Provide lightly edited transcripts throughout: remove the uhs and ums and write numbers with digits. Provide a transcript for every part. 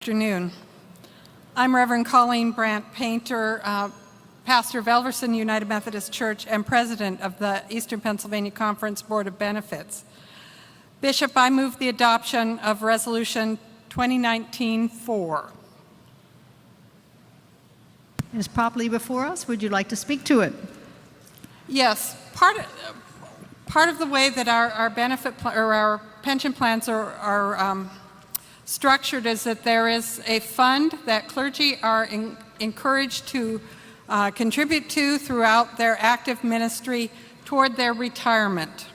afternoon. I'm Reverend Colleen Brandt Painter, pastor of Elverson United Methodist Church and president of the Eastern Pennsylvania Conference Board of Benefits. Bishop, I move the adoption of Resolution 2019-4. It is properly before us. Would you like to speak to it? Yes. Part of the way that our our pension plans are structured is that there is a fund that clergy are encouraged to contribute to throughout their active ministry toward their retirement.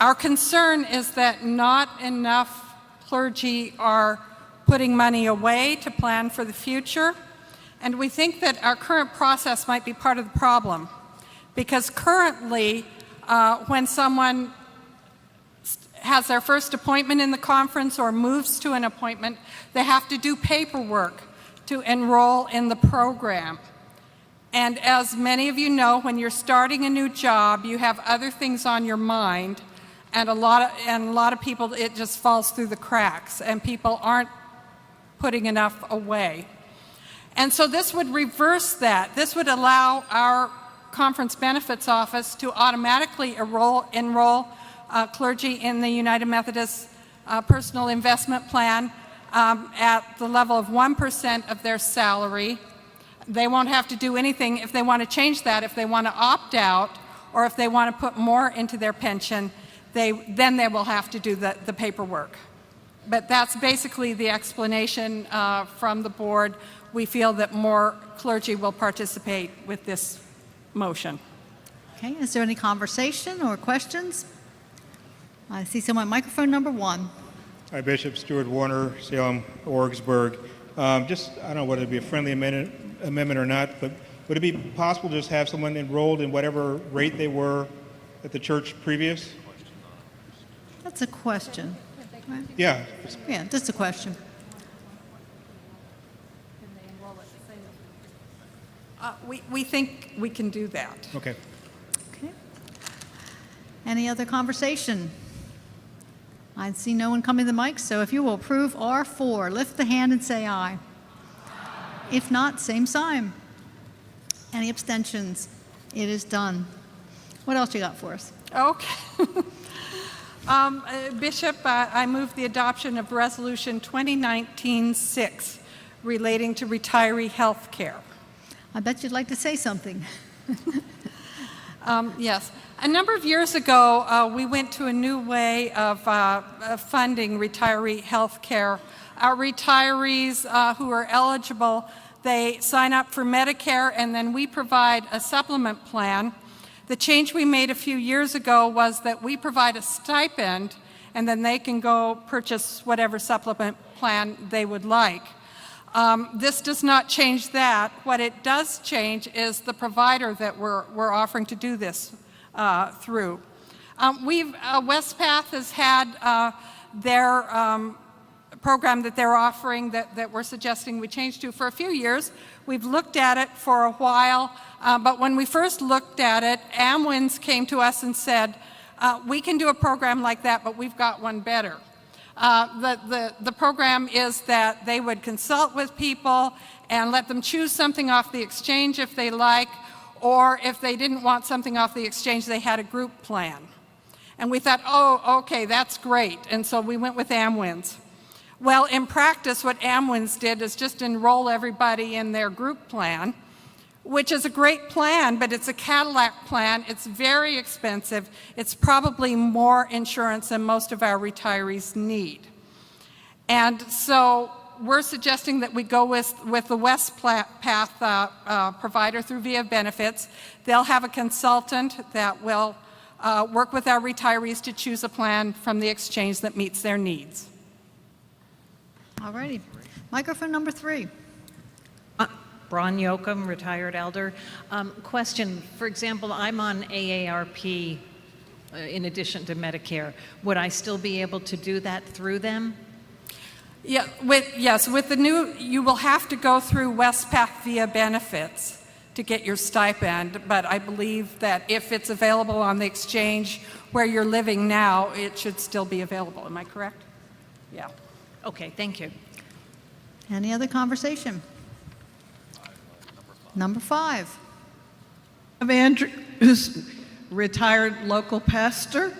Our concern is that not enough clergy are putting money away to plan for the future, and we think that our current process might be part of the problem, because currently when someone has their first appointment in the conference or moves to an appointment, they have to do paperwork to enroll in the program. And as many of you know, when you're starting a new job, you have other things on your mind, and a lot of people, it just falls through the cracks, and people aren't putting enough away. And so this would reverse that. This would allow our Conference Benefits Office to automatically enroll clergy in the United Methodist Personal Investment Plan at the level of 1% of their salary. They won't have to do anything if they want to change that. If they want to opt out or if they want to put more into their pension, then they will have to do the paperwork. But that's basically the explanation from the board. We feel that more clergy will participate with this motion. Okay, is there any conversation or questions? I see someone at microphone number 1. Hi, Bishop Stuart Warner, Salem, Orgsburg. I don't know whether it'd be a friendly amendment or not, but would it be possible to just have someone enrolled in whatever rate they were at the church previous? That's a question. Right? Yeah. Yeah, just a question. We think we can do that. Okay. Okay. Any other conversation? I see no one coming to the mic, so if you will approve R4, lift the hand and say aye. If not, same sign. Any abstentions? It is done. What else you got for us? Okay. Bishop, I move the adoption of Resolution 2019-6 relating to retiree health care. I bet you'd like to say something. Yes. A number of years ago, we went to a new way of funding retiree health care. Our retirees who are eligible, they sign up for Medicare, and then we provide a supplement plan. The change we made a few years ago was that we provide a stipend, and then they can go purchase whatever supplement plan they would like. This does not change that. What it does change is the provider that we're offering to do this through. Westpath has had their program that they're offering that we're suggesting we change to for a few years. We've looked at it for a while, but when we first looked at it, Amwins came to us and said, we can do a program like that, but we've got one better. The program is that they would consult with people and let them choose something off the exchange if they like, or if they didn't want something off the exchange, they had a group plan. And we thought, oh, okay, that's great. And so we went with Amwins. Well, in practice, what Amwins did is just enroll everybody in their group plan, which is a great plan, but it's a Cadillac plan. It's very expensive. It's probably more insurance than most of our retirees need. And so we're suggesting that we go with the Westpath provider through VIA Benefits. They'll have a consultant that will work with our retirees to choose a plan from the exchange that meets their needs. All righty. Microphone number 3. Bron Yoakum, retired elder. Question, for example, I'm on AARP in addition to Medicare. Would I still be able to do that through them? Yeah, with the new, you will have to go through Westpath via Benefits to get your stipend, but I believe that if it's available on the exchange where you're living now, it should still be available. Am I correct? Yeah. Okay, thank you. Any other conversation? Number 5. I'm Andrew, who's retired local pastor.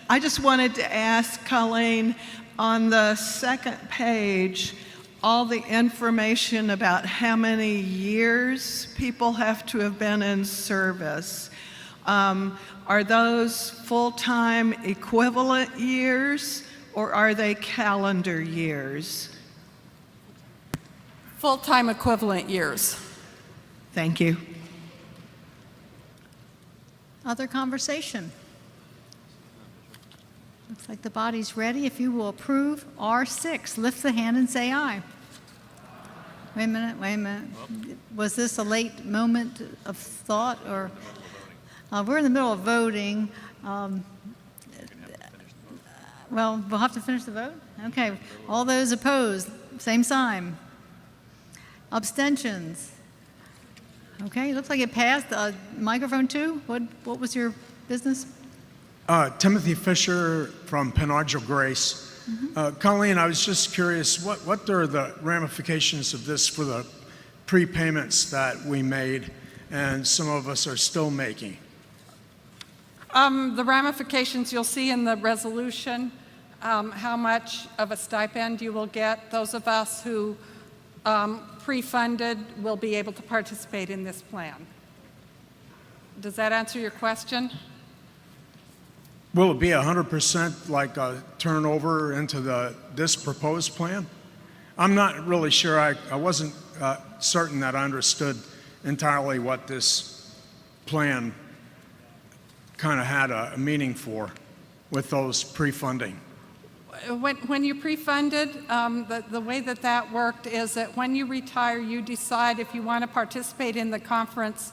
I just wanted to ask Colleen, on the second page, all the information about how many years people have to have been in service. Are those full-time equivalent years, or are they calendar years? Full-time equivalent years. Thank you. Other conversation? Looks like the body's ready. If you will approve R6, lift the hand and say aye. Wait a minute. Was this a late moment of thought, or? We're in the middle of voting. Well, we'll have to finish the vote? Okay. All those opposed, same sign. Abstentions? Okay, looks like it passed. Microphone 2, what was your business? Timothy Fisher from Penargil Grace. Colleen, I was just curious, what are the ramifications of this for the prepayments that we made and some of us are still making? The ramifications you'll see in the resolution, how much of a stipend you will get. Those of us who pre-funded will be able to participate in this plan. Does that answer your question? Will it be 100% like a turnover into this proposed plan? I'm not really sure. I wasn't certain that I understood entirely what this plan kind of had a meaning for with those pre-funding. When you pre-funded, the way that worked is that when you retire, you decide if you want to participate in the conference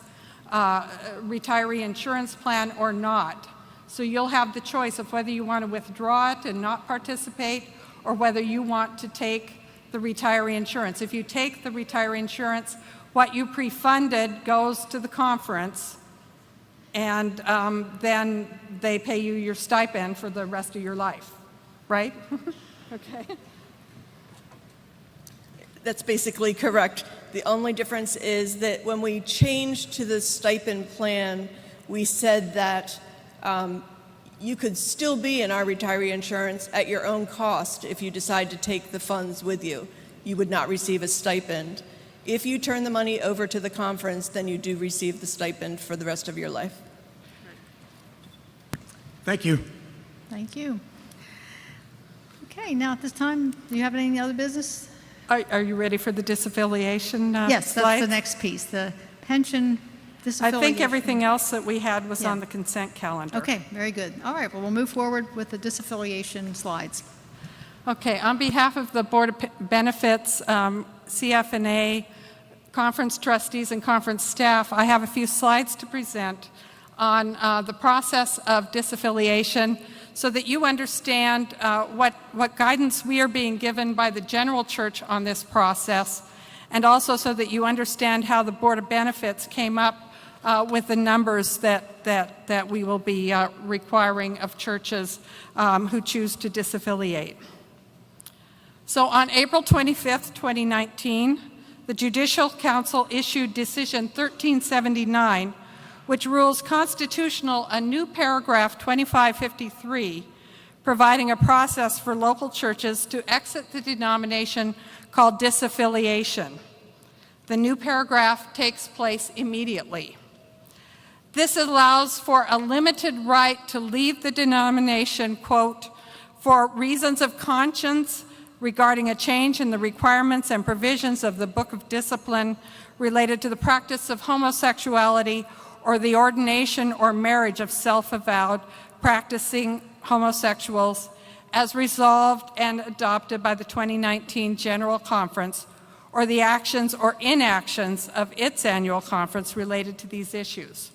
retiree insurance plan or not. So you'll have the choice of whether you want to withdraw it and not participate, or whether you want to take the retiree insurance. If you take the retiree insurance, what you pre-funded goes to the conference, and then they pay you your stipend for the rest of your life, right? Okay. That's basically correct. The only difference is that when we changed to the stipend plan, we said that you could still be in our retiree insurance at your own cost if you decide to take the funds with you. You would not receive a stipend. If you turn the money over to the conference, then you do receive the stipend for the rest of your life. Thank you. Thank you. Okay, now at this time, do you have any other business? Are you ready for the disaffiliation Yes, that's slide? the next piece, the pension disaffiliation. I think everything else that we had was on the consent calendar. Okay, very good. All right, well, we'll move forward with the disaffiliation slides. Okay, on behalf of the Board of Benefits, CF&A, conference trustees, and conference staff, I have a few slides to present on the process of disaffiliation so that you understand what guidance we are being given by the general church on this process, and also so that you understand how the Board of Benefits came up with the numbers that we will be requiring of churches who choose to disaffiliate. So on April 25th, 2019, the Judicial Council issued Decision 1379, which rules constitutional a new paragraph 2553, providing a process for local churches to exit the denomination called disaffiliation. The new paragraph takes place immediately. This allows for a limited right to leave the denomination, quote, for reasons of conscience regarding a change in the requirements and provisions of the Book of Discipline related to the practice of homosexuality or the ordination or marriage of self-avowed practicing homosexuals, as resolved and adopted by the 2019 General Conference, or the actions or inactions of its annual conference related to these issues.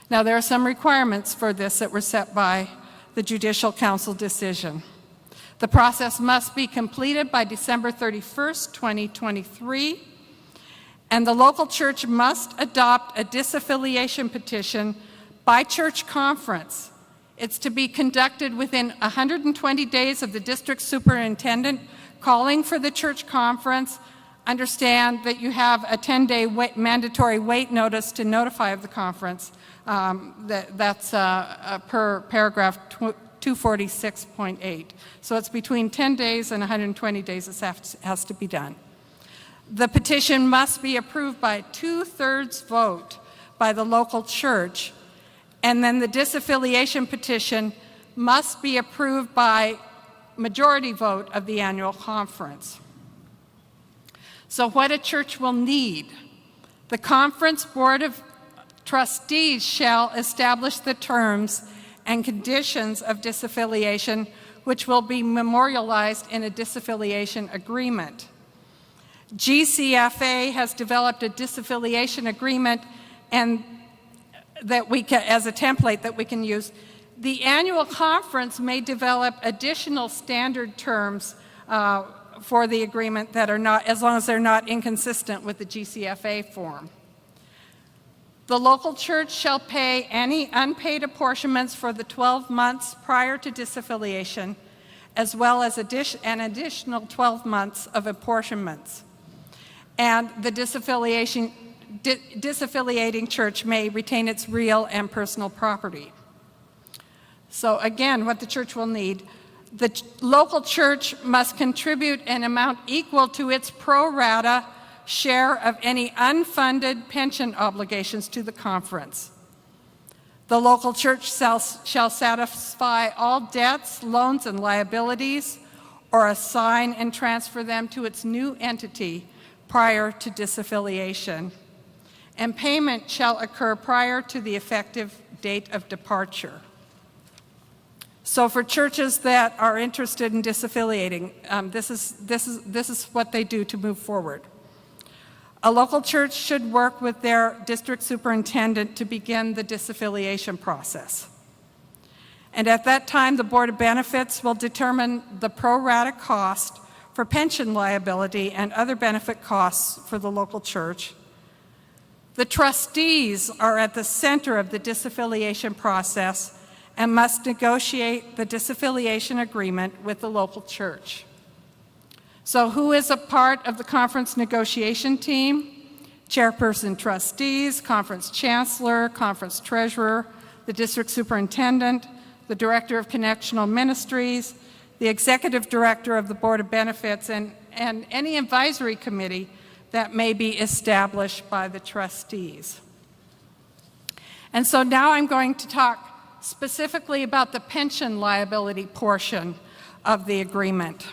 Now, there are some requirements for this that were set by the Judicial Council decision. The process must be completed by December 31st, 2023, and the local church must adopt a disaffiliation petition by church conference. It's to be conducted within 120 days of the district superintendent calling for the church conference. Understand that you have a 10-day mandatory wait notice to notify of the conference. That's per paragraph 246.8. So it's between 10 days and 120 days this has to be done. The petition must be approved by a 2/3 vote by the local church, and then the disaffiliation petition must be approved by majority vote of the annual conference. So what a church will need: the conference board of trustees shall establish the terms and conditions of disaffiliation, which will be memorialized in a disaffiliation agreement. GCFA has developed a disaffiliation agreement and that we can, as a template that we can use. The annual conference may develop additional standard terms for the agreement that are not, as long as they're not inconsistent with the GCFA form. The local church shall pay any unpaid apportionments for the 12 months prior to disaffiliation, as well as an additional 12 months of apportionments. And the disaffiliating church may retain its real and personal property. So again, what the church will need: the local church must contribute an amount equal to its pro rata share of any unfunded pension obligations to the conference. The local church shall satisfy all debts, loans, and liabilities, or assign and transfer them to its new entity prior to disaffiliation. And payment shall occur prior to the effective date of departure. So for churches that are interested in disaffiliating, this is what they do to move forward. A local church should work with their district superintendent to begin the disaffiliation process. And at that time, the Board of Benefits will determine the pro rata cost for pension liability and other benefit costs for the local church. The trustees are at the center of the disaffiliation process and must negotiate the disaffiliation agreement with the local church. So who is a part of the conference negotiation team? Chairperson trustees, conference chancellor, conference treasurer, the district superintendent, the director of connectional ministries, the executive director of the Board of Benefits, and any advisory committee that may be established by the trustees. And so now I'm going to talk specifically about the pension liability portion of the agreement.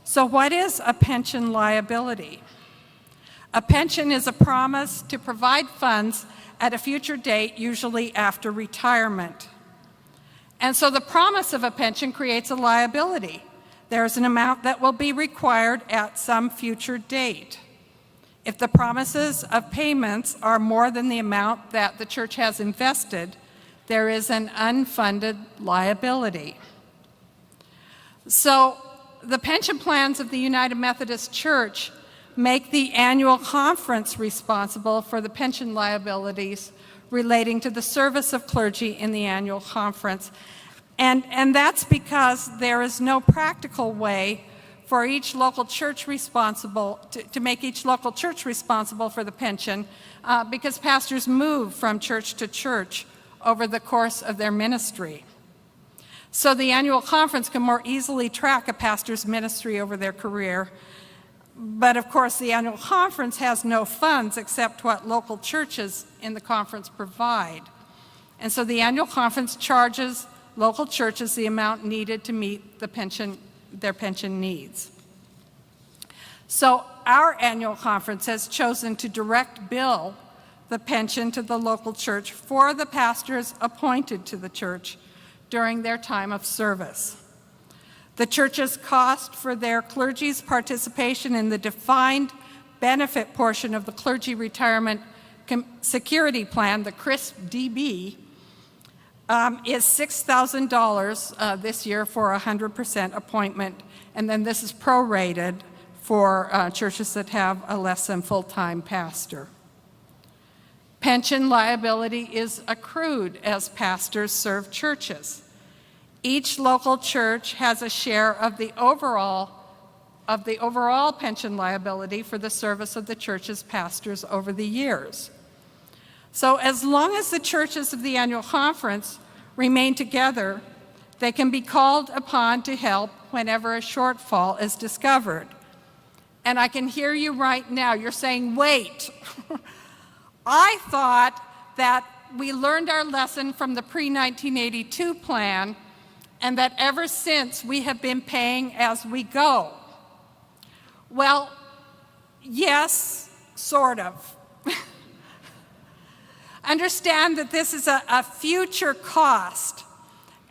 So what is a pension liability? A pension is a promise to provide funds at a future date, usually after retirement. And so the promise of a pension creates a liability. There's an amount that will be required at some future date. If the promises of payments are more than the amount that the church has invested, there is an unfunded liability. So the pension plans of the United Methodist Church make the annual conference responsible for the pension liabilities relating to the service of clergy in the annual conference. And that's because there is no practical way for each local church responsible, to make each local church responsible for the pension, because pastors move from church to church over the course of their ministry. So the annual conference can more easily track a pastor's ministry over their career. But of course, the annual conference has no funds except what local churches in the conference provide. And so the annual conference charges local churches the amount needed to meet their pension needs. So our annual conference has chosen to direct bill the pension to the local church for the pastors appointed to the church during their time of service. The church's cost for their clergy's participation in the defined benefit portion of the Clergy Retirement Security Plan, the CRISP-DB, is $6,000 this year for a 100% appointment, and then this is prorated for churches that have a less than full-time pastor. Pension liability is accrued as pastors serve churches. Each local church has a share of the overall of the overall pension liability for the service of the church's pastors over the years. So as long as the churches of the annual conference remain together, they can be called upon to help whenever a shortfall is discovered. And I can hear you right now. You're saying, wait. I thought that we learned our lesson from the pre-1982 plan and that ever since we have been paying as we go. Well, yes, sort of. Understand that this is a future cost,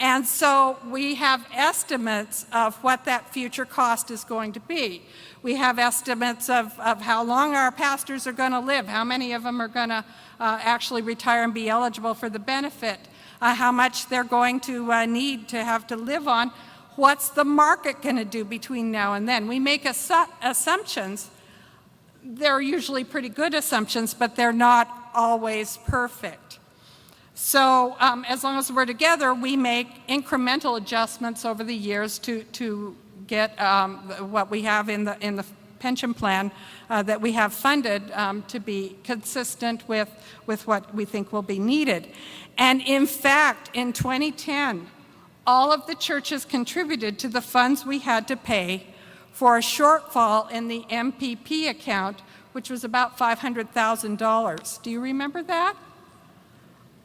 and so we have estimates of what that future cost is going to be. We have estimates of how long our pastors are going to live, how many of them are going to actually retire and be eligible for the benefit, how much they're going to need to have to live on. What's the market going to do between now and then? We make assumptions. They're usually pretty good assumptions, but they're not always perfect. So as long as we're together, we make incremental adjustments over the years to get what we have in the pension plan that we have funded to be consistent with what we think will be needed. And in fact, in 2010, all of the churches contributed to the funds we had to pay for a shortfall in the MPP account, which was about $500,000. Do you remember that?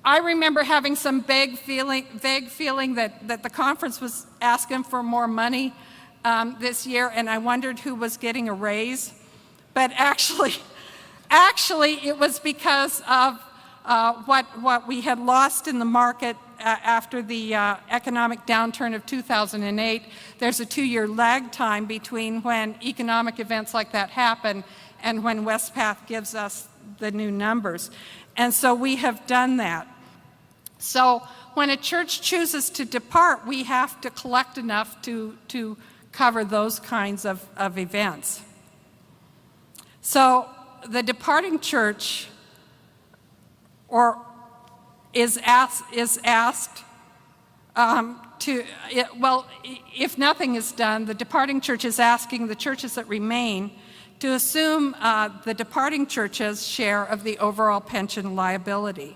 I remember having some vague feeling that the conference was asking for more money this year, and I wondered who was getting a raise. But actually it was because of what we had lost in the market after the economic downturn of 2008. There's a 2-year lag time between when economic events like that happen and when Westpath gives us the new numbers. And so we have done that. So when a church chooses to depart, we have to collect enough to cover those kinds of events. So the departing church is asked if nothing is done, the departing church is asking the churches that remain to assume the departing church's share of the overall pension liability.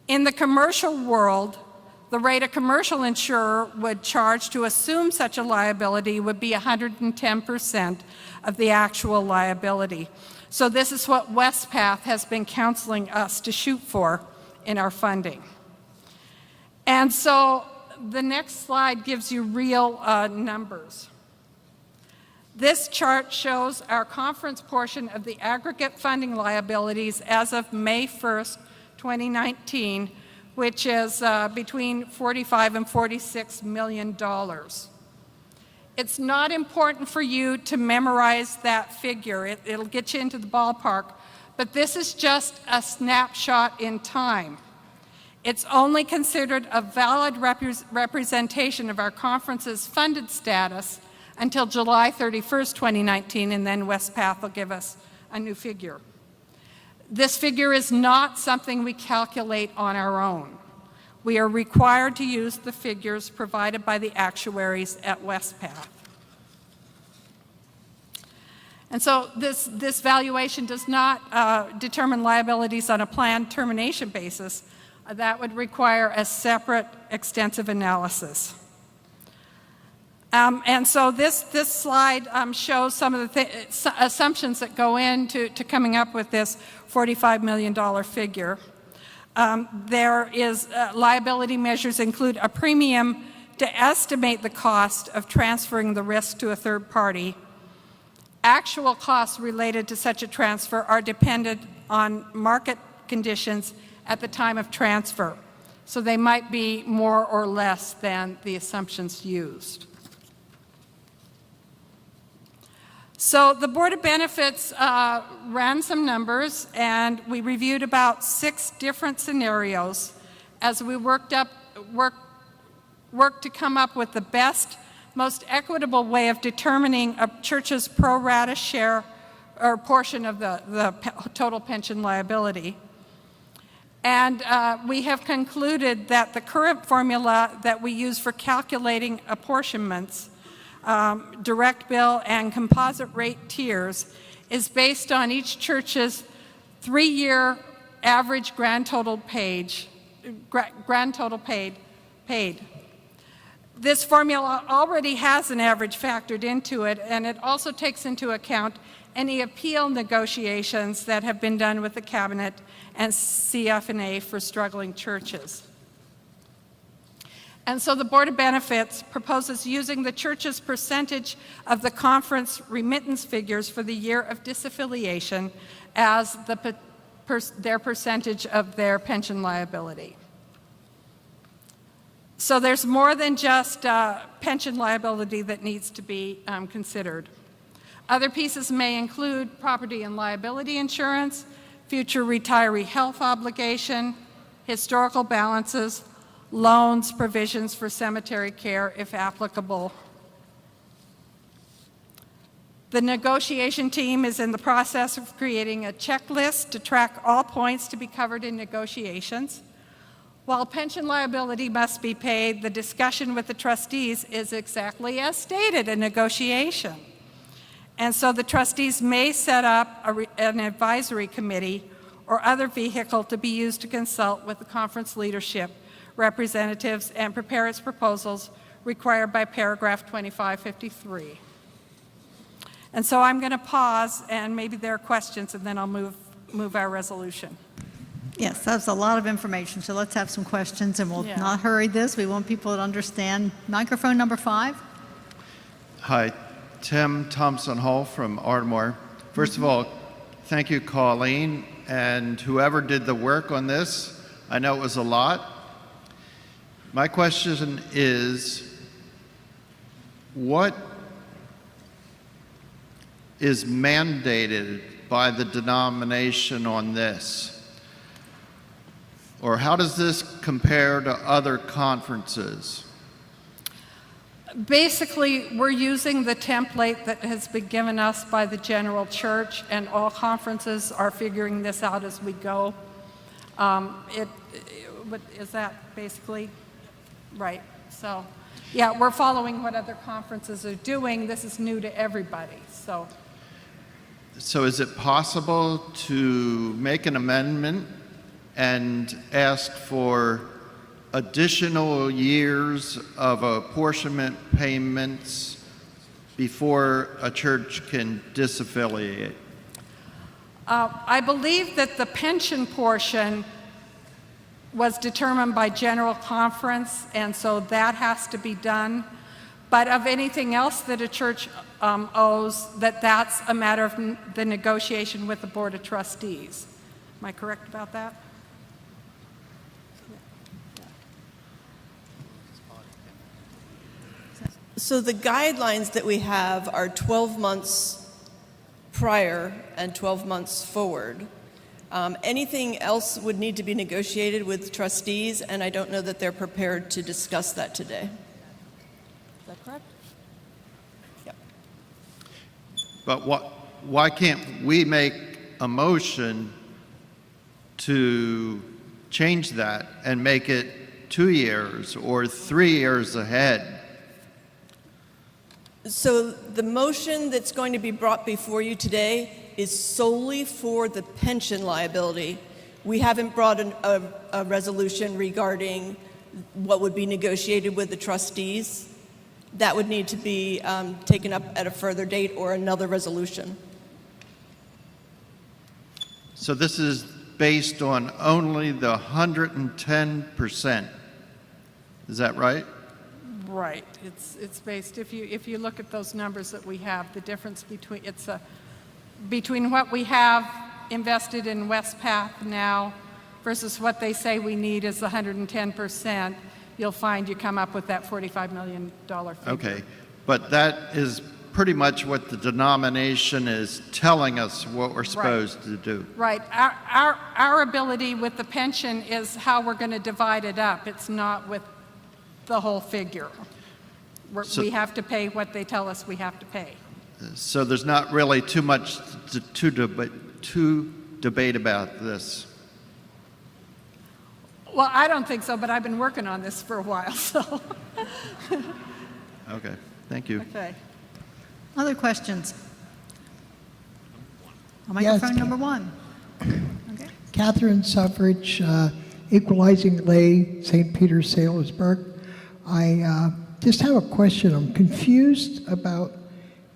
In the commercial world, the rate a commercial insurer would charge to assume such a liability would be 110% of the actual liability. So this is what Westpath has been counseling us to shoot for in our funding. And so the next slide gives you real numbers. This chart shows our conference portion of the aggregate funding liabilities as of May 1st, 2019, which is between $45 and $46 million. It's not important for you to memorize that figure. It'll get you into the ballpark, but this is just a snapshot in time. It's only considered a valid representation of our conference's funded status until July 31st, 2019, and then Westpath will give us a new figure. This figure is not something we calculate on our own. We are required to use the figures provided by the actuaries at Westpath. And so this valuation does not determine liabilities on a planned termination basis. That would require a separate extensive analysis. And so this slide shows some of the assumptions that go into coming up with this $45 million figure. There is liability measures include a premium to estimate the cost of transferring the risk to a third party. Actual costs related to such a transfer are dependent on market conditions at the time of transfer. So they might be more or less than the assumptions used. So the Board of Benefits ran some numbers, and we reviewed about 6 different scenarios as we worked to come up with the best, most equitable way of determining a church's pro rata share or portion of the total pension liability. And we have concluded that the current formula that we use for calculating apportionments direct bill, and composite rate tiers is based on each church's 3-year average grand total paid. This formula already has an average factored into it, and it also takes into account any appeal negotiations that have been done with the cabinet and CF&A for struggling churches. And so the Board of Benefits proposes using the church's percentage of the conference remittance figures for the year of disaffiliation as their percentage of their pension liability. So there's more than just pension liability that needs to be considered. Other pieces may include property and liability insurance, future retiree health obligation, historical balances, loans, provisions for cemetery care if applicable. The negotiation team is in the process of creating a checklist to track all points to be covered in negotiations. While pension liability must be paid, the discussion with the trustees is exactly as stated in negotiation. And so the trustees may set up an advisory committee or other vehicle to be used to consult with the conference leadership, representatives, and prepare its proposals required by paragraph 2553. And so I'm going to pause, and maybe there are questions, and then I'll move our resolution. Yes, that's a lot of information, so let's have some questions, and we'll Yeah. not hurry this. We want people to understand. Microphone number 5. Hi, Tim Thompson Hall from Ardmore. First of all, thank you, Colleen, and whoever did the work on this. I know it was a lot. My question is, what is mandated by the denomination on this? Or how does this compare to other conferences? Basically, we're using the template that has been given us by the general church, and all conferences are figuring this out as we go. Is that basically right? So, yeah, we're following what other conferences are doing. This is new to everybody, so. So is it possible to make an amendment and ask for additional years of apportionment payments before a church can disaffiliate? I believe that the pension portion was determined by general conference, and so that has to be done. But of anything else that a church owes, that's a matter of the negotiation with the Board of Trustees. Am I correct about that? So the guidelines that we have are 12 months prior and 12 months forward. Anything else would need to be negotiated with trustees, and I don't know that they're prepared to discuss that today. Is that correct? Yep. But why can't we make a motion to change that and make it 2 years or 3 years ahead? So the motion that's going to be brought before you today is solely for the pension liability. We haven't brought a resolution regarding what would be negotiated with the trustees. That would need to be taken up at a further date or another resolution. So this is based on only the 110%. Is that right? Right. It's based, if you look at those numbers that we have, the difference between what we have invested in Westpath now versus what they say we need is 110%, you'll find you come up with that $45 million figure. Okay, but that is pretty much what the denomination is telling us what we're supposed to do. Right. Our ability with the pension is how we're going to divide it up. It's not with the whole figure. We have to pay what they tell us we have to pay. So there's not really too much to debate about this. Well, I don't think so, but I've been working on this for a while, so. Okay. Thank you. Okay. Other questions? Yes. Microphone number 1. Okay. Catherine Suffrage, Equalizing Lay, St. Peter, Salisbury. I just have a question. I'm confused about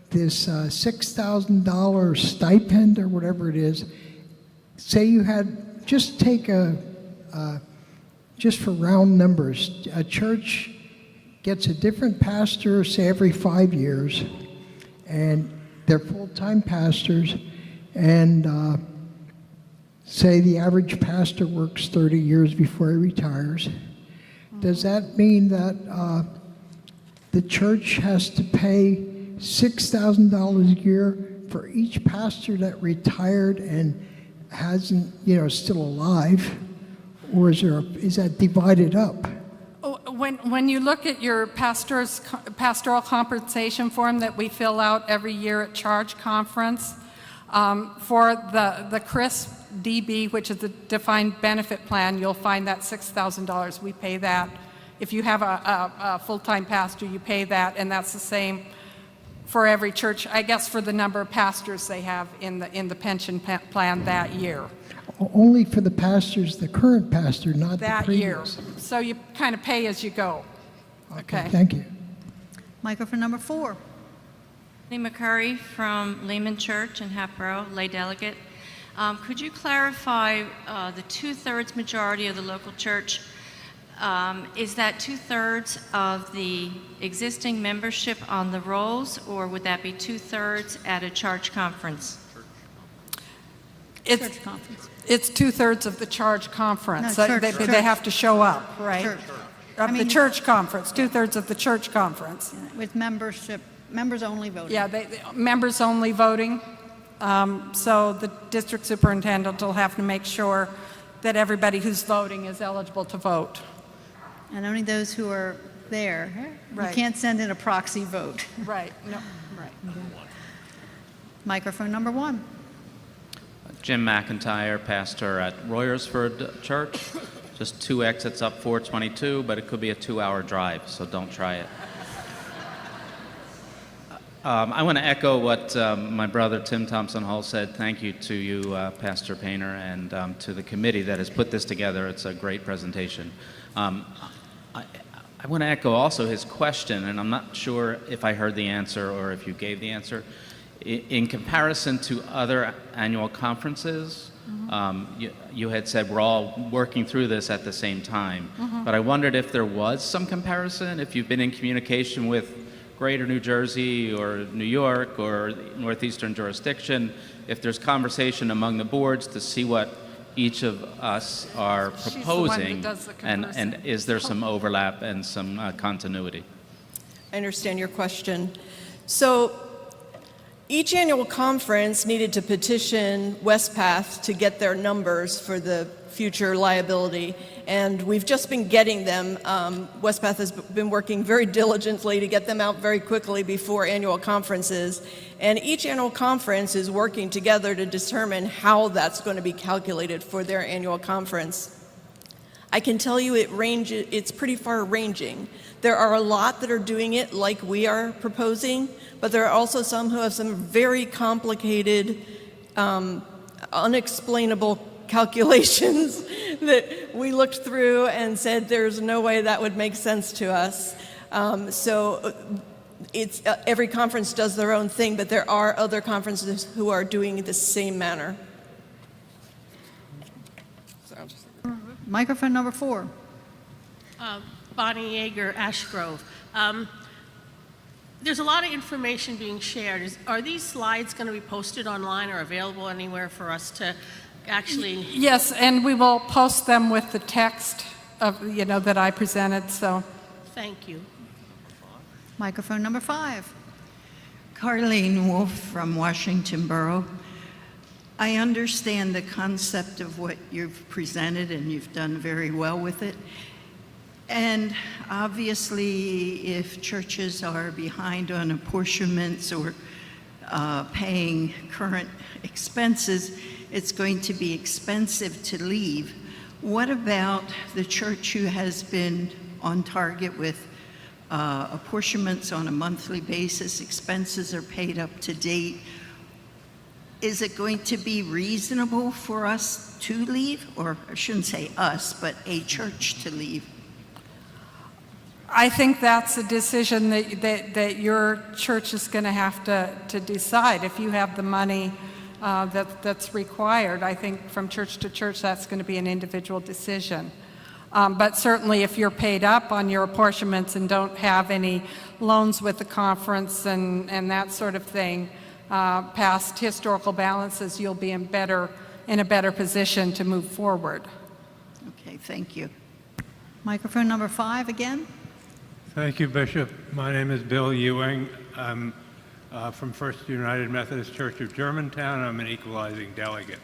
this $6,000 stipend or whatever it is. Say you had, just take just for round numbers, a church gets a different pastor, say every 5 years, and they're full-time pastors, and say the average pastor works 30 years before he retires. Does that mean that the church has to pay $6,000 a year for each pastor that retired and hasn't, still alive? Or is that divided up? When you look at your pastoral compensation form that we fill out every year at Charge Conference, for the CRISP DB, which is the defined benefit plan, you'll find that $6,000. We pay that. If you have a full-time pastor, you pay that, and that's the same for every church, I guess, for the number of pastors they have in the pension plan that year. Only for the pastors, the current pastor, not That the year. previous. So you kind of pay as you go. Okay. Thank you. Microphone number 4. Lee McCurry from Lehman Church in Hatboro, lay delegate. Could you clarify the 2/3 majority of the local church? Is that 2/3 of the existing membership on the rolls, or would that be 2/3 at a church conference? Church conference. It's 2/3 of the Charge Conference. No, church, they church. have to show up, right? Church. Of the church conference, 2/3 of the church conference. With membership, members only voting. Yeah, members only voting. So the district superintendent will have to make sure that everybody who's voting is eligible to vote. And only those who are there. Right. You can't send in a proxy vote. Right. No. Right. Microphone number 1. Jim McIntyre, pastor at Royersford Church. Just 2 exits up 422, but it could be a 2-hour drive, so don't try it. I want to echo what my brother Tim Thompson-Hall said. Thank you to you, Pastor Painter, and to the committee that has put this together. It's a great presentation. I want to echo also his question, and I'm not sure if I heard the answer or if you gave the answer. In comparison to other annual conferences, you had said we're all working through this at the same time. But I wondered if there was some comparison, if you've been in communication with Greater New Jersey or New York or Northeastern jurisdiction, if there's conversation among the boards to see what each of us are She's the one proposing, who does the and comparison. is there some overlap and some continuity? I understand your question. So each annual conference needed to petition Westpath to get their numbers for the future liability, and we've just been getting them. Westpath has been working very diligently to get them out very quickly before annual conferences, and each annual conference is working together to determine how that's going to be calculated for their annual conference. I can tell you it's pretty far ranging. There are a lot that are doing it like we are proposing, but there are also some who have some very complicated, unexplainable calculations that we looked through and said there's no way that would make sense to us. So it's every conference does their own thing, but there are other conferences who are doing it the same manner. Microphone number 4. Bonnie Yeager, Ash Grove. There's a lot of information being shared. Are these slides going to be posted online or available anywhere for us to actually? Yes, and we will post them with the text of, that I presented, so. Thank you. Microphone number 5. Carlene Wolf from Washington Borough. I understand the concept of what you've presented, and you've done very well with it. And obviously, if churches are behind on apportionments or paying current expenses, it's going to be expensive to leave. What about the church who has been on target with apportionments on a monthly basis, expenses are paid up to date. Is it going to be reasonable for us to leave, or I shouldn't say us, but a church to leave? I think that's a decision that your church is going to have to decide. If you have the money that's required, I think from church to church that's going to be an individual decision. But certainly if you're paid up on your apportionments and don't have any loans with the conference and that sort of thing, past historical balances, you'll be in a better position to move forward. Okay, thank you. Microphone number 5 again. Thank you, Bishop. My name is Bill Ewing. I'm from First United Methodist Church of Germantown. I'm an equalizing delegate.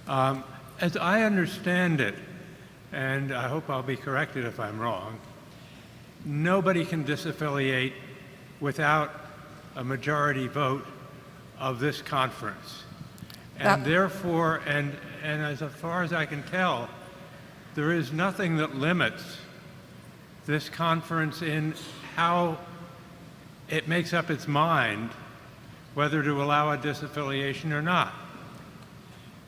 As I understand it, and I hope I'll be corrected if I'm wrong, nobody can disaffiliate without a majority vote of this conference. And therefore, and as far as I can tell, there is nothing that limits this conference in how it makes up its mind whether to allow a disaffiliation or not.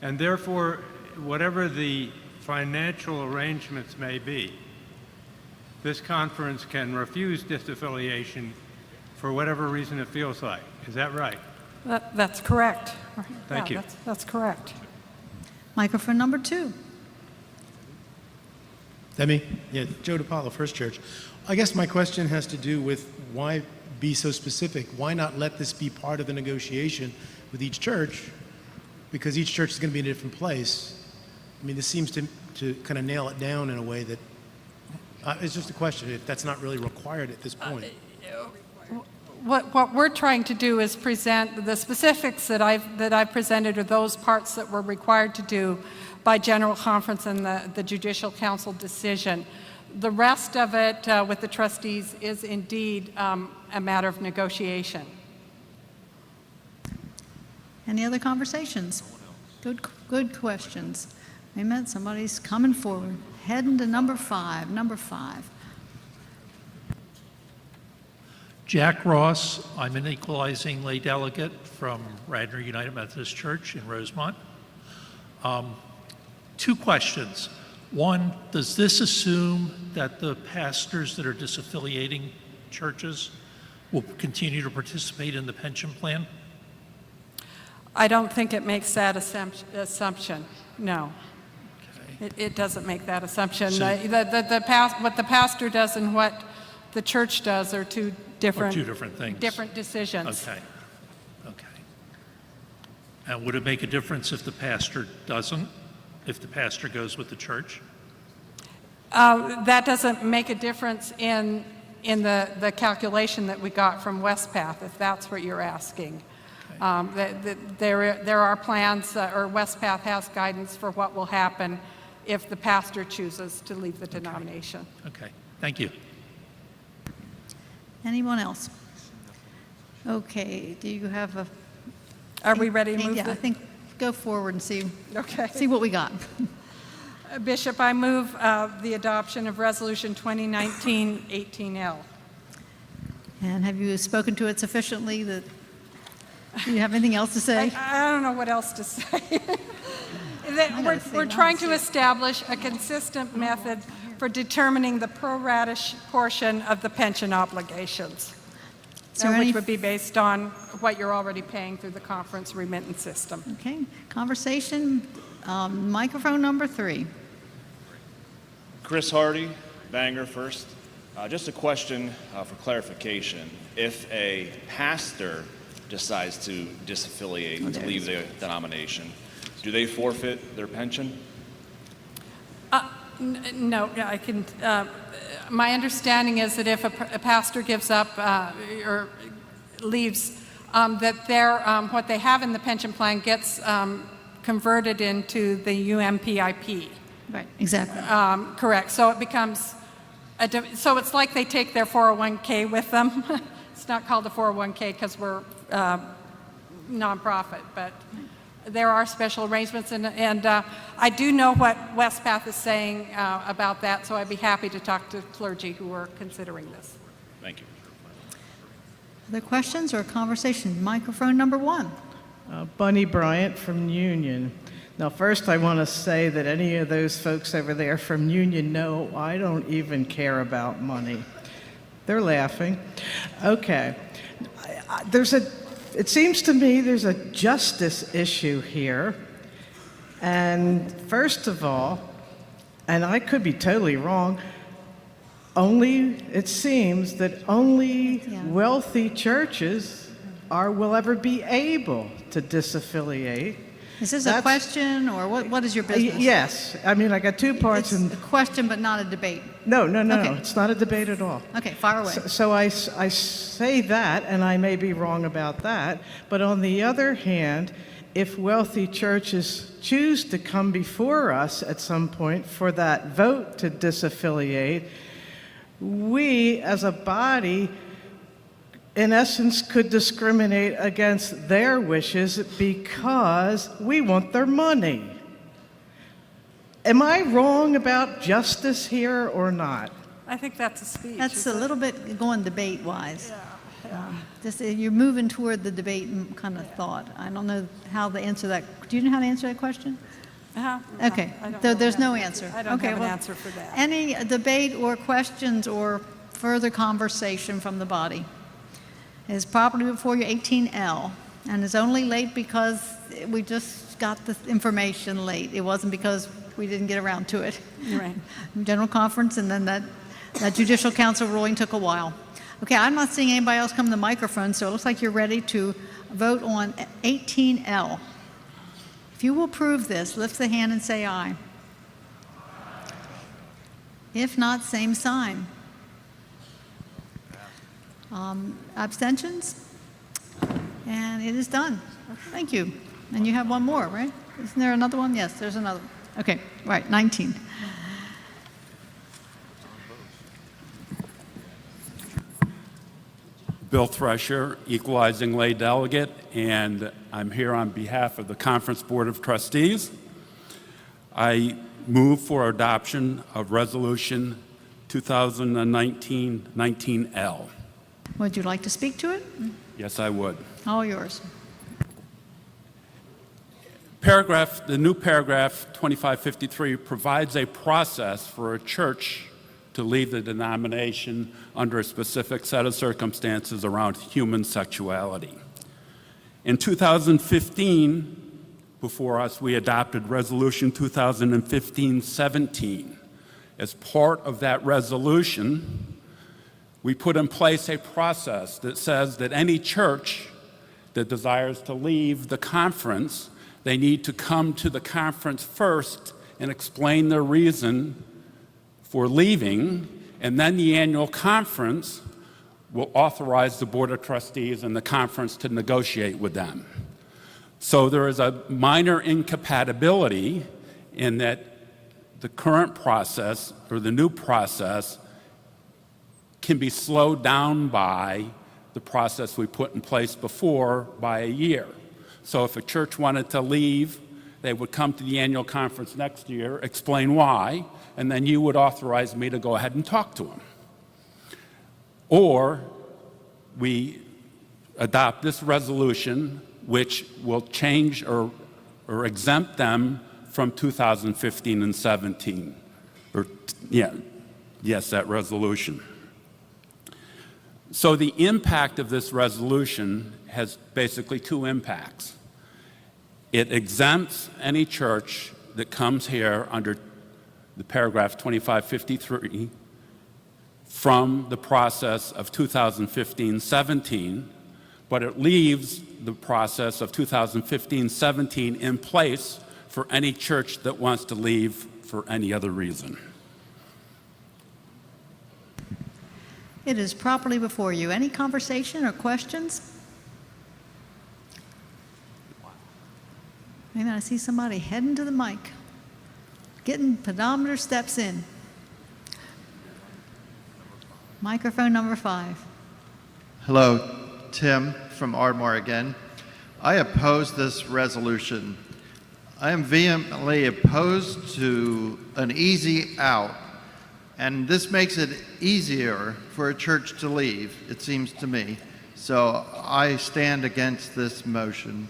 And therefore, whatever the financial arrangements may be, this conference can refuse disaffiliation for whatever reason it feels like. Is that right? That's correct. Thank you. That's correct. Microphone number 2. That me? Yeah, Joe DiPaolo, First Church. I guess my question has to do with why be so specific? Why not let this be part of the negotiation with each church? Because each church is going to be in a different place. I mean, this seems to kind of nail it down in a way that, it's just a question if that's not really required at this point. What we're trying to do is present the specifics that I've presented are those parts that we're required to do by General Conference and the Judicial Council decision. The rest of it with the trustees is indeed a matter of negotiation. Any other conversations? Good questions. Amen. Somebody's coming forward. Heading to number 5. Number 5. Jack Ross. I'm an equalizing lay delegate from Radnor United Methodist Church in Rosemont. 2 questions. One, does this assume that the pastors that are disaffiliating churches will continue to participate in the pension plan? I don't think it makes that assumption. No. Okay. It doesn't make that assumption. So, what the pastor does and what the church does are two different things. Different decisions. Okay. And would it make a difference if the pastor doesn't? If the pastor goes with the church? That doesn't make a difference in the calculation that we got from Westpath, if that's what you're asking. Okay. There are plans, or Westpath has guidance for what will happen if the pastor chooses to leave the denomination. Okay. Thank you. Anyone else? Okay. Do you have a? Are we ready to move? Yeah, I think go forward and see. Okay. See what we got. Bishop, I move the adoption of Resolution 2019-18L. And have you spoken to it sufficiently that do you have anything else to say? I don't know what else to say. We're trying to establish a consistent method for determining the pro rata portion of the pension obligations, which would be based on what you're already paying through the conference remittance system. Okay. Conversation. Microphone number 3. Chris Hardy, Bangor First. Just a question for clarification. If a pastor decides to disaffiliate, to leave the denomination, do they forfeit their pension? No, I can. My understanding is that if a pastor gives up or leaves, that what they have in the pension plan gets converted into the UMPIP. Right, exactly. Correct. So it becomes, so it's like they take their 401k with them. It's not called a 401k because we're nonprofit, but there are special arrangements, and I do know what Westpath is saying about that, so I'd be happy to talk to clergy who are considering this. Thank you. Other questions or conversation? Microphone number 1. Bunny Bryant from Union. Now, first, I want to say that any of those folks over there from Union know I don't even care about money. They're laughing. Okay. It seems to me there's a justice issue here. And first of all, and I could be totally wrong, it seems that only wealthy churches will ever be able to disaffiliate. Is this a question, or what is your business? Yes. I mean, I got two parts. It's a question, but not a debate. No. Okay. It's not a debate at all. Okay, fire away. So I say that, and I may be wrong about that. But on the other hand, if wealthy churches choose to come before us at some point for that vote to disaffiliate, we as a body, in essence, could discriminate against their wishes because we want their money. Am I wrong about justice here or not? I think that's a speech. That's a little bit going debate-wise. You're moving toward the debate kind of thought. I don't know how to answer that. Do you know how to answer that question? Okay, there's no answer. I don't have an answer for that. Any debate or questions or further conversation from the body? It is properly before you 18L, and is only late because we just got the information late. It wasn't because we didn't get around to it. Right. General conference, and then that judicial council ruling took a while. Okay, I'm not seeing anybody else come to the microphone, so it looks like you're ready to vote on 18L. If you will approve this, lift the hand and say aye. If not, same sign. Abstentions? And it is done. Thank you. And you have one more, right? Isn't there another one? Yes, there's another one. Okay, right, 19. Bill Thresher, Equalizing Lay Delegate, and I'm here on behalf of the Conference Board of Trustees. I move for adoption of Resolution 2019-19L. Would you like to speak to it? Yes, I would. All yours. The new paragraph 2553 provides a process for a church to leave the denomination under a specific set of circumstances around human sexuality. In 2015, before us, we adopted Resolution 2015-17. As part of that resolution, we put in place a process that says that any church that desires to leave the conference, they need to come to the conference first and explain their reason for leaving, and then the annual conference will authorize the Board of Trustees and the conference to negotiate with them. So there is a minor incompatibility in that the current process, or the new process, can be slowed down by the process we put in place before by a year. So if a church wanted to leave, they would come to the annual conference next year, explain why, and then you would authorize me to go ahead and talk to them. Or we adopt this resolution, which will change or exempt them from 2015 and 17. Yes, that resolution. So the impact of this resolution has basically two impacts. It exempts any church that comes here under the paragraph 2553 from the process of 2015-17, but it leaves the process of 2015-17 in place for any church that wants to leave for any other reason. It is properly before you. Any conversation or questions? Maybe I see somebody heading to the mic, getting pedometer steps in. Microphone number 5. Hello, Tim from Ardmore again. I oppose this resolution. I am vehemently opposed to an easy out And this makes it easier for a church to leave, it seems to me. So I stand against this motion.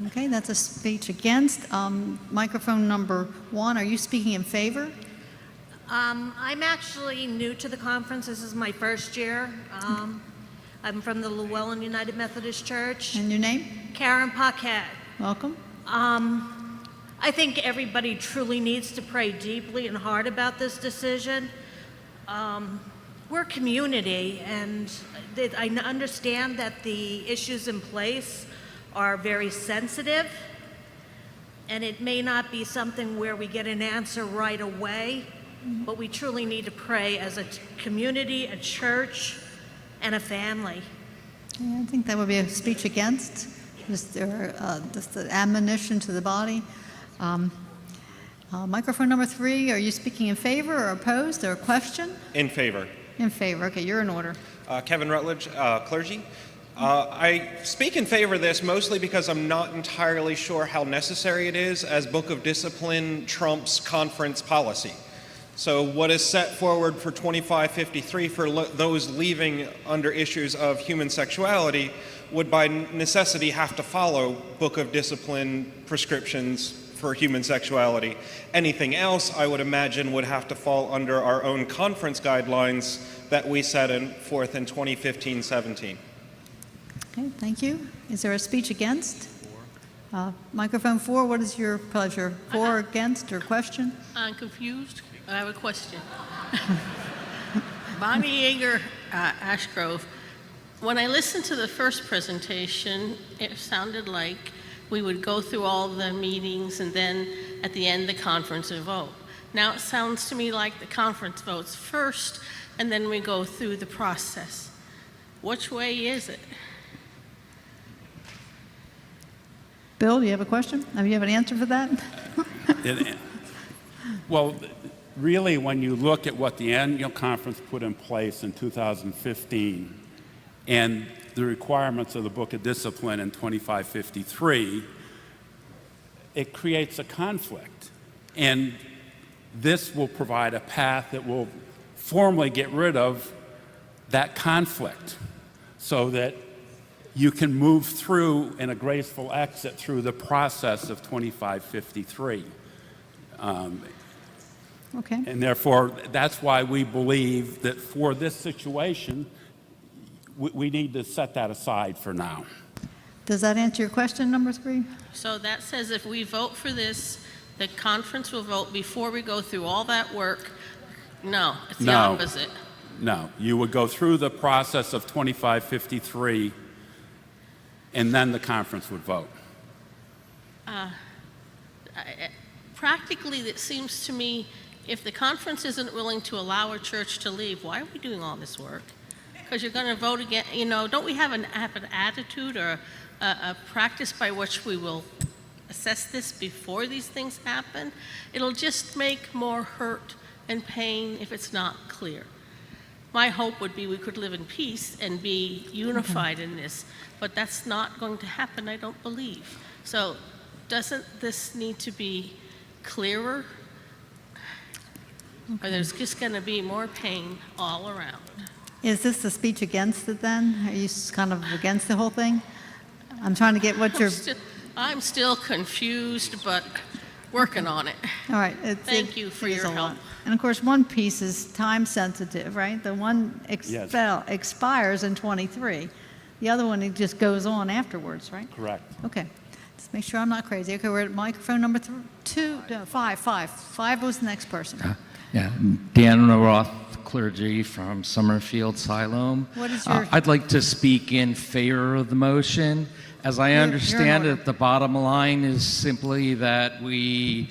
Okay, that's a speech against. Microphone number 1, are you speaking in favor? I'm actually new to the conference. This is my first year. I'm from the Llewellyn United Methodist Church. And your name? Karen Paquette. Welcome. I think everybody truly needs to pray deeply and hard about this decision. We're community, and I understand that the issues in place are very sensitive, and it may not be something where we get an answer right away, but we truly need to pray as a community, a church, and a family. Yeah, I think that would be a speech against, just the admonition to the body. Microphone number 3, are you speaking in favor or opposed or a question? In favor. In favor, okay, you're in order. Kevin Rutledge, clergy. I speak in favor of this mostly because I'm not entirely sure how necessary it is, as Book of Discipline trumps conference policy. So what is set forward for 2553 for those leaving under issues of human sexuality would by necessity have to follow Book of Discipline prescriptions for human sexuality. Anything else, I would imagine, would have to fall under our own conference guidelines that we set forth in 2015-17. Okay, thank you. Is there a speech against? Microphone 4, what is your pleasure? For, against, or question? I'm confused. I have a question. Bonnie Yeager, Ashgrove. When I listened to the first presentation, it sounded like we would go through all the meetings and then at the end the conference would vote. Now it sounds to me like the conference votes first and then we go through the process. Which way is it? Bill, do you have a question? Do you have an answer for that? Well, really, when you look at what the annual conference put in place in 2015 and the requirements of the Book of Discipline in 2553, it creates a conflict. And this will provide a path that will formally get rid of that conflict so that you can move through in a graceful exit through the process of 2553. Okay. And therefore, that's why we believe that for this situation, we need to set that aside for now. Does that answer your question, number 3? So that says if we vote for this, the conference will vote before we go through all that work. No, it's the opposite. No, you would go through the process of 2553 and then the conference would vote. Practically, it seems to me, if the conference isn't willing to allow a church to leave, why are we doing all this work? Because you're going to vote again. You know, don't we have an attitude or a practice by which we will assess this before these things happen? It'll just make more hurt and pain if it's not clear. My hope would be we could live in peace and be unified in this, but that's not going to happen, I don't believe. So doesn't this need to be clearer? Or there's just going to be more pain all around? Is this the speech against it then? Are you kind of against the whole thing? I'm trying to get what you're... I'm still confused, but working on it. All right. Thank you for your help. And of course, one piece is time sensitive, right? The one expires in 23. The other one, it just goes on afterwards, right? Correct. Okay. Just make sure I'm not crazy. Okay, we're at microphone number 5. 5 was the next person. Yeah, Dan Roth, clergy from Summerfield, Siloam. What is your... I'd like to speak in favor of the motion. As I understand it, the bottom line is simply that we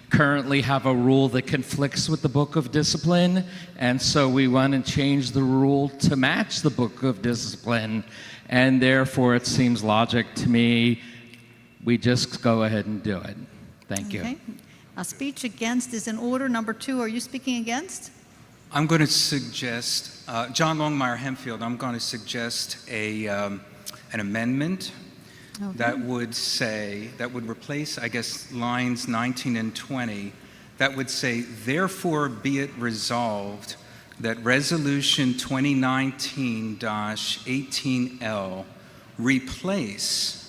currently have a rule that conflicts with the Book of Discipline, and so we want to change the rule to match the Book of Discipline, and therefore it seems logic to me we just go ahead and do it. Thank you. Okay. A speech against is in order. Number 2, are you speaking against? I'm going to suggest, John Longmire Hempfield, I'm going to suggest an amendment that would say, that would replace, I guess, lines 19 and 20 that would say, therefore be it resolved that Resolution 2019-18L replace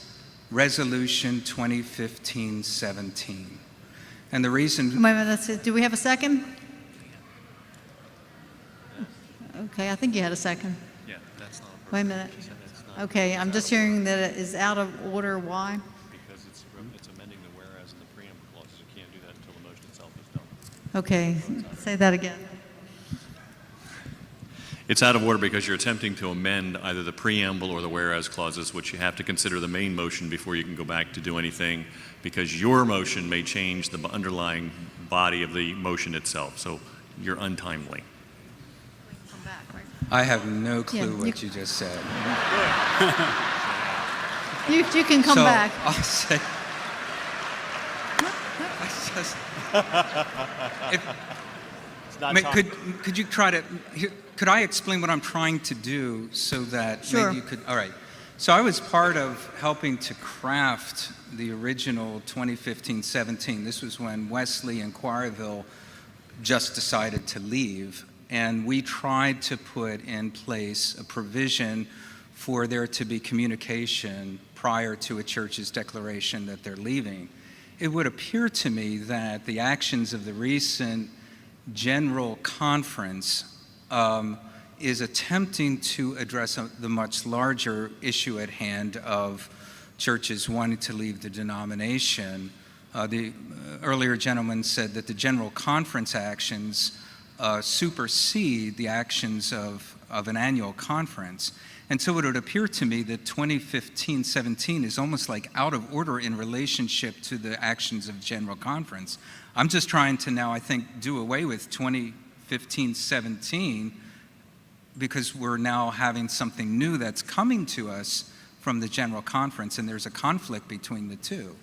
Resolution 2015-17. And the reason... Wait a minute, that's it. Do we have a second? Okay, I think you had a second. Yeah, that's not. Wait a minute. Okay, I'm just hearing that it is out of order. Why? Because it's amending the whereas and the preamble clauses. You can't do that until the motion itself is done. Okay, say that again. It's out of order because you're attempting to amend either the preamble or the whereas clauses, which you have to consider the main motion before you can go back to do anything, because your motion may change the underlying body of the motion itself. So you're untimely. I have no clue Yeah, what you just said. You can come So, back. I'll say... Could you try to... Could I explain what I'm trying to do so that Sure. maybe you could... All right. So I was part of helping to craft the original 2015-17. This was when Wesley and Quarryville just decided to leave. And we tried to put in place a provision for there to be communication prior to a church's declaration that they're leaving. It would appear to me that the actions of the recent General Conference is attempting to address the much larger issue at hand of churches wanting to leave the denomination. The earlier gentleman said that the General Conference actions supersede the actions of an annual conference. And so it would appear to me that 2015-17 is almost like out of order in relationship to the actions of General Conference. I'm just trying to now, I think, do away with 2015-17 because we're now having something new that's coming to us from the General Conference, and there's a conflict between the two.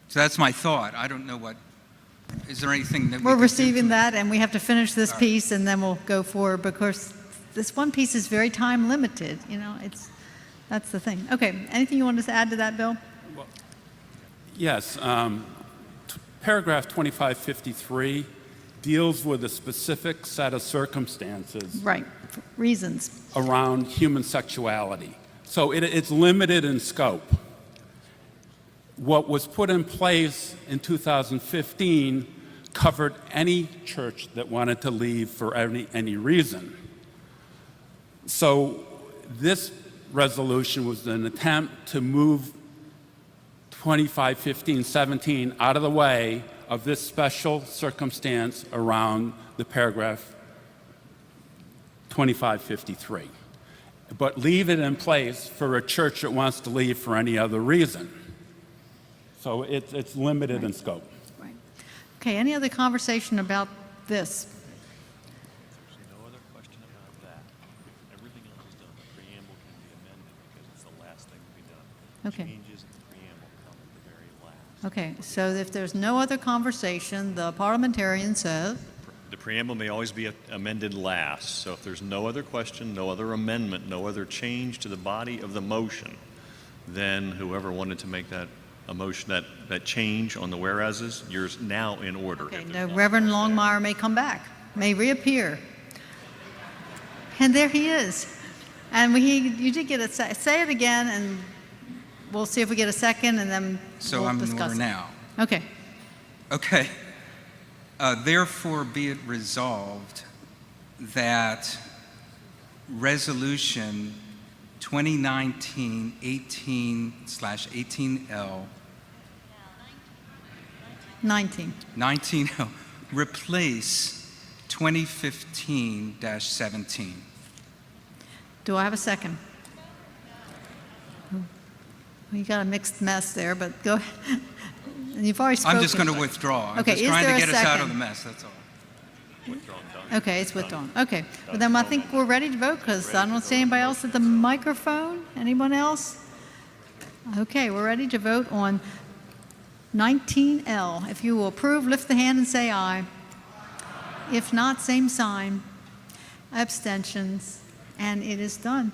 So that's my thought. I don't know what... Is there anything that We're receiving that, and we have to finish this piece, and then we'll go forward, because this one piece is very time limited. You know, that's the thing. Okay, anything you want to add to that, Bill? Yes. Paragraph 2553 deals with a specific set of circumstances. Right, reasons. Around human sexuality. So it's limited in scope. What was put in place in 2015 covered any church that wanted to leave for any reason. So this resolution was an attempt to move 25-15-17 out of the way of this special circumstance around the paragraph 2553, but leave it in place for a church that wants to leave for any other reason. So it's limited in scope. Right. Okay, any other conversation about this? There's no other question about that. Everything else is done. The preamble can be amended because it's the last thing to be done. Okay. Changes in the preamble come at the very last. Okay, so if there's no other conversation, the parliamentarian says... The preamble may always be amended last. So if there's no other question, no other amendment, no other change to the body of the motion, then whoever wanted to make that a motion, that change on the whereases, you're now in order. Okay, now Reverend Longmire may come back, may reappear. And there he is. And you did get say it again, and we'll see if we get a second, and then So we'll I'm in discuss order it. now. Okay. Okay. Therefore, be it resolved that Resolution 2019-18/18L 19L replace 2015-17. Do I have a second? Well, you got a mixed mess there, but go ahead. And you've already spoken. I'm just going to withdraw. I'm Okay, just is trying there to a get us out of second? the mess, that's all. Okay, it's withdrawn. Okay, well then I think we're ready to vote, because I don't see anybody else at the microphone. Anyone else? Okay, we're ready to vote on 19L. If you will approve, lift the hand and say aye. If not, same sign. Abstentions, and it is done.